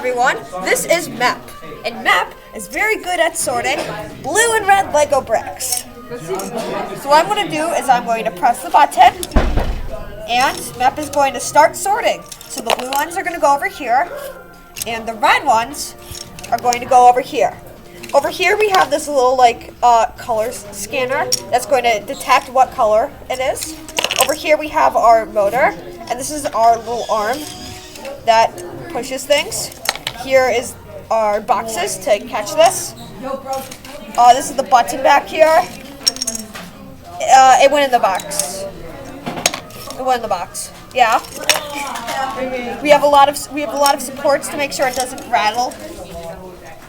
everyone, this is Mep, and Mep is very good at sorting blue and red Lego bricks. So what I'm going to do is I'm going to press the button, and Mep is going to start sorting. So the blue ones are going to go over here, and the red ones are going to go over here. Over here we have this little colors scanner that's going to detect what color it is. Over here we have our motor, and this is our little arm that pushes things. Here is our boxes to catch this. This is the button back here. It went in the box. It went in the box. Yeah. We have a lot of supports to make sure it doesn't rattle.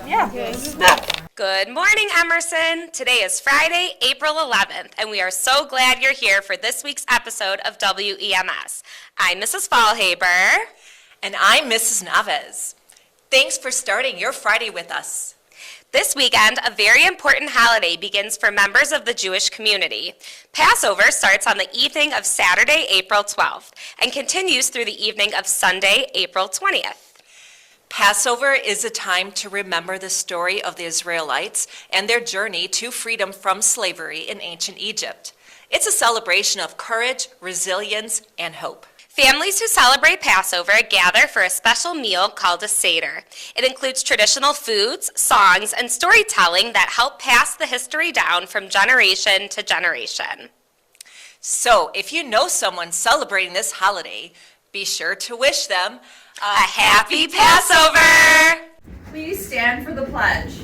Yeah. This is Mep. Good morning, Emerson. Today is Friday, April 11th, and we are so glad you're here for this week's episode of WEMS. I'm Mrs. Fallhaber. And I'm Mrs. Naves. Thanks for starting your Friday with us. This weekend, a very important holiday begins for members of the Jewish community. Passover starts on the evening of Saturday, April 12th, and continues through the evening of Sunday, April 20th. Passover is a time to remember the story of the Israelites and their journey to freedom from slavery in ancient Egypt. It's a celebration of courage, resilience, and hope. Families who celebrate Passover gather for a special meal called a Seder. It includes traditional foods, songs, and storytelling that help pass the history down from generation to generation. So, if you know someone celebrating this holiday, be sure to wish them a happy Passover! Please stand for the pledge.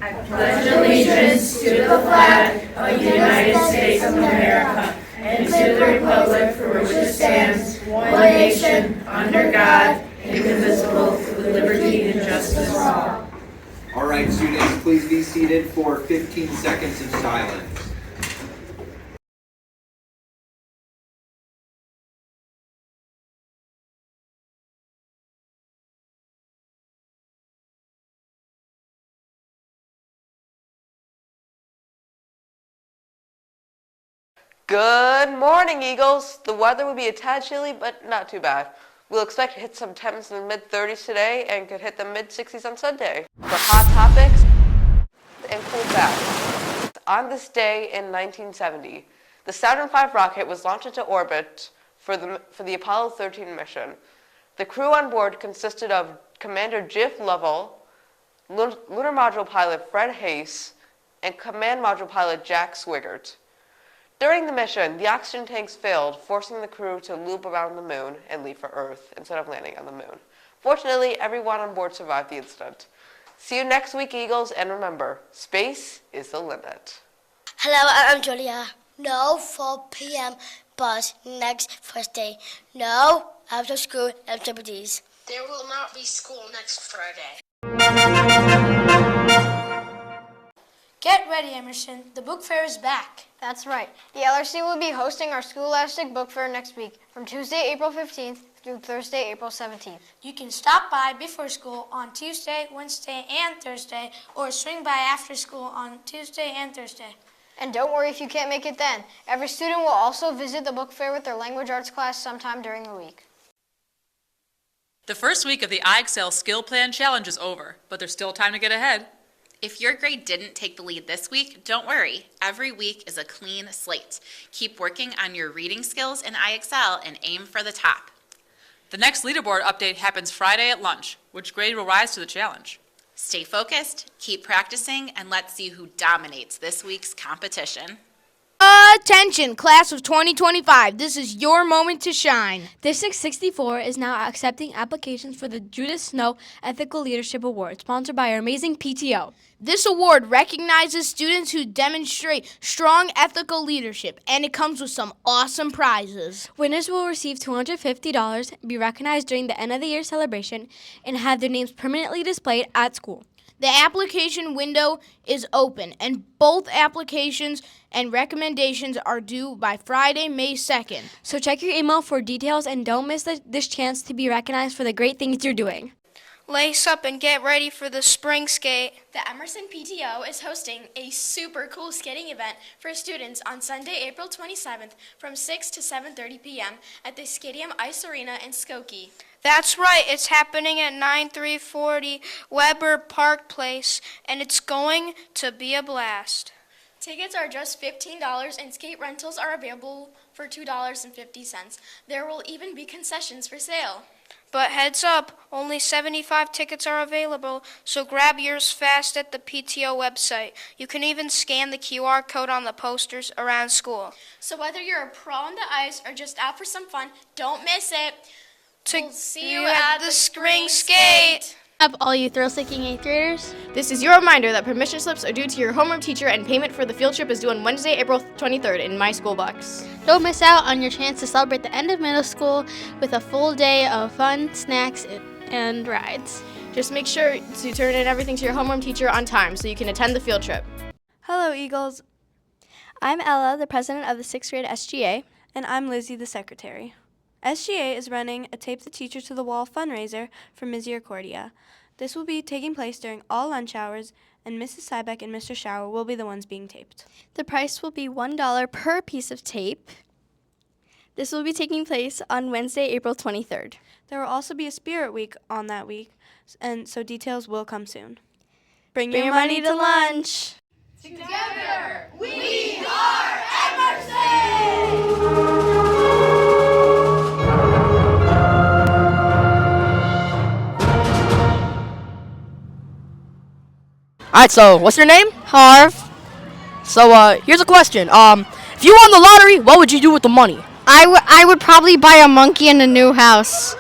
I pledge allegiance to the flag of the United States of America and to the republic for which it stands, one nation, under God, indivisible, with liberty and justice for all. All right, students, please be seated for 15 seconds of silence. Good morning, Eagles. The weather will be a tad chilly, but not too bad. We'll expect to hit some temps in the mid-30s today and could hit the mid-60s on Sunday. For hot topics and cool facts. On this day in 1970, the Saturn V rocket was launched into orbit for the Apollo 13 mission. The crew on board consisted of Commander Judith Lovell, Lunar Module pilot Fred Hayes, and Command Module pilot Jack Swigert. During the mission, the oxygen tanks failed, forcing the crew to loop around the moon and leave for Earth instead of landing on the moon. Fortunately, everyone on board survived the incident. See you next week, Eagles, and remember, space is the limit. Hello, I'm Julia. No 4 p.m. bus next Thursday. No after school activities. There will not be school next Friday. Get ready, Emerson. The book fair is back. That's right. The LRC will be hosting our Scholastic Book Fair next week from Tuesday, April 15th through Thursday, April 17th. You can stop by before school on Tuesday, Wednesday, and Thursday, or swing by after school on Tuesday and Thursday. And don't worry if you can't make it then. Every student will also visit the book fair with their language arts class sometime during the week. The first week of the iExcel Skill Plan Challenge is over, but there's still time to get ahead. If your grade didn't take the lead this week, don't worry. Every week is a clean slate. Keep working on your reading skills in iExcel and aim for the top. The next leaderboard update happens Friday at lunch. Which grade will rise to the challenge? Stay focused, keep practicing, and let's see who dominates this week's competition. Attention, class of 2025. This is your moment to shine. District 64 is now accepting applications for the Judith Snow Ethical Leadership Award, sponsored by our amazing PTO. This award recognizes students who demonstrate strong ethical leadership, and it comes with some awesome prizes. Winners will receive $250, be recognized during the end of the year celebration, and have their names permanently displayed at school. The application window is open, and both applications and recommendations are due by Friday, May 2nd. So check your email for details and don't miss this chance to be recognized for the great things you're doing. Lace up and get ready for the spring skate. The Emerson PTO is hosting a super cool skating event for students on Sunday, April 27th from 6 to 7:30 p.m. at the Stadium Ice Arena in Skokie. That's right, it's happening at 9340 Weber Park Place, and it's going to be a blast. Tickets are just $15 and skate rentals are available for $2.50. There will even be concessions for sale. But heads up, only 75 tickets are available, so grab yours fast at the PTO website. You can even scan the QR code on the posters around school. So whether you're a pro on the ice or just out for some fun, don't miss it. We'll see you at the spring skate. Up all you thrill-seeking 8th graders. This is your reminder that permission slips are due to your homeroom teacher and payment for the field trip is due on Wednesday, April 23rd in my school box. Don't miss out on your chance to celebrate the end of middle school with a full day of fun, snacks, and rides. Just make sure to turn in everything to your homeroom teacher on time so you can attend the field trip. Hello, Eagles. I'm Ella, the president of the 6th grade SGA. And I'm Lizzie, the secretary. SGA is running a Tape the Teacher to the Wall fundraiser for Misericordia. This will be taking place during all lunch hours, and Mrs. Sybeck and Mr. Shower will be the ones being taped. The price will be $1 per piece of tape. This will be taking place on Wednesday, April 23rd. There will also be a Spirit Week on that week, and so details will come soon. Bring your money to lunch. Together, we are Emerson! Alright, so what's your name? Harv. So here's a question. If you won the lottery, what would you do with the money? I would probably buy a monkey and a new house.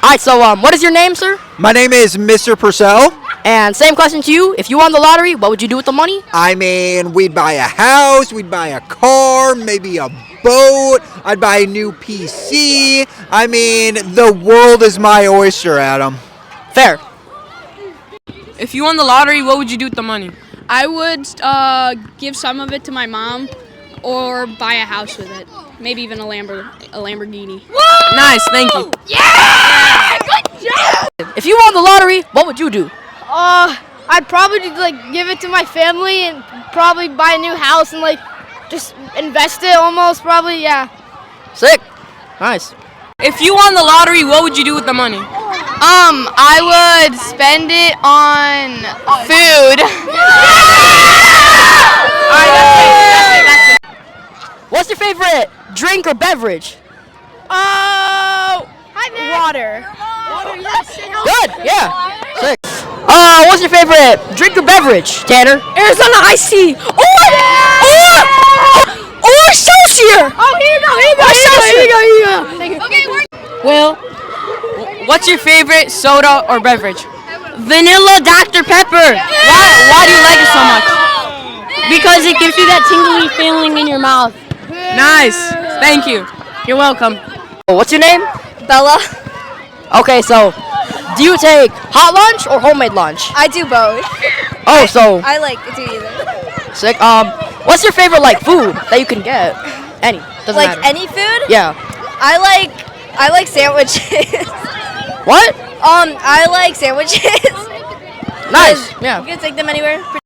Alright, so what is your name, sir? My name is Mr. Purcell. And same question to you. If you won the lottery, what would you do with the money? I mean, we'd buy a house, we'd buy a car, maybe a boat, I'd buy a new PC. I mean, the world is my oyster, Adam. Fair. If you won the lottery, what would you do with the money? I would give some of it to my mom or buy a house with it. Maybe even a Lamborghini. Woo! Nice, thank you. Yeah! Good job! If you won the lottery, what would you do? I'd probably give it to my family and probably buy a new house and just invest it almost probably, yeah. Sick. Nice. If you won the lottery, what would you do with the money? I would spend it on food. What's your favorite drink or beverage? Water. Good, yeah. Sick. What's your favorite drink or beverage, Tanner? Arizona iced tea. Or Excelsior! Oh, here you go. Thank you. Okay, Will, what's your favorite soda or beverage? Vanilla Dr. Pepper. Why do you like it so much? Because it gives you that tingly feeling in your mouth. Nice. Thank you. You're welcome. What's your name? Bella. Okay, so do you take hot lunch or homemade lunch? I do both. Oh, so I like to do either. sick. What's your favorite food that you can get? Any. Doesn't matter. Any food? Yeah. I like sandwiches. What? I like sandwiches. Nice. Yeah. You can take them anywhere.